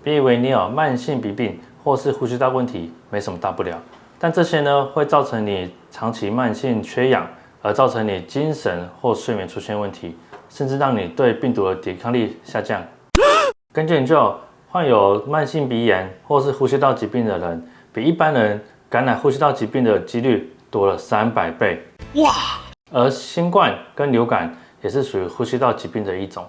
别以为你有慢性鼻病或是呼吸道问题，没什么大不了。但这些呢，会造成你长期慢性缺氧，而造成你精神或睡眠出现问题，甚至让你对病毒的抵抗力下降。根据研究，患有慢性鼻炎或是呼吸道疾病的人，比一般人感染呼吸道疾病的几率多了300倍。哇！而新冠跟流感也是属于呼吸道疾病的一种。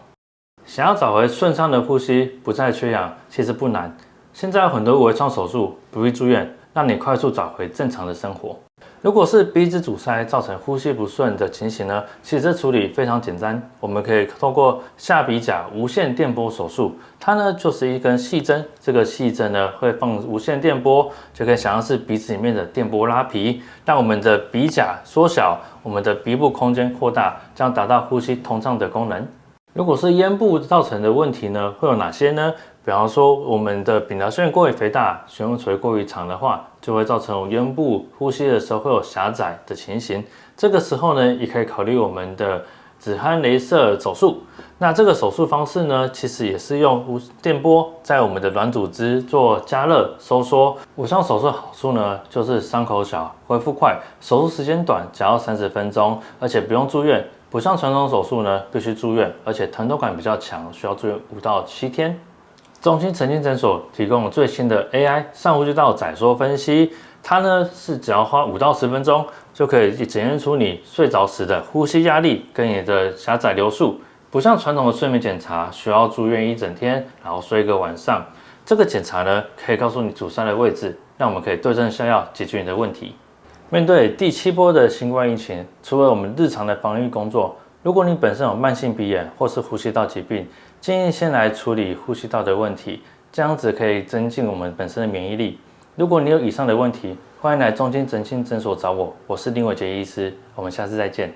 想要找回顺畅的呼吸，不再缺氧，其实不难。现在有很多微创手术，不必住院，让你快速找回正常的生活。如果是鼻子阻塞造成呼吸不顺的情形呢，其实处理非常简单，我们可以透过下鼻甲无线电波手术，它呢就是一根细针，这个细针呢会放无线电波，就可以想象是鼻子里面的电波拉皮，让我们的鼻甲缩小，我们的鼻部空间扩大，将达到呼吸通畅的功能。如果是咽部造成的问题呢，会有哪些呢？比方说，我们的扁桃腺过于肥大，悬浮垂过于长的话，就会造成咽部呼吸的时候会有狭窄的情形。这个时候呢，也可以考虑我们的止鼾雷射手术。那这个手术方式呢，其实也是用电波在我们的软组织做加热收缩。无创手术的好处呢，就是伤口小，恢复快，手术时间短，只要30分钟，而且不用住院。不像传统手术呢，必须住院，而且疼痛感比较强，需要住院5到7天。中心神经诊所提供了最新的 AI 上呼吸道窄缩分析，它呢是只要花5到10分钟就可以检验出你睡着时的呼吸压力跟你的狭窄流速，不像传统的睡眠检查需要住院1整天，然后睡1个晚上。这个检查呢可以告诉你阻塞的位置，让我们可以对症下药解决你的问题。面对第7波的新冠疫情，除了我们日常的防疫工作，如果你本身有慢性鼻炎或是呼吸道疾病，建议先来处理呼吸道的问题，这样子可以增进我们本身的免疫力。如果你有以上的问题，欢迎来中心神经诊所找我，我是林伟杰医师，我们下次再见。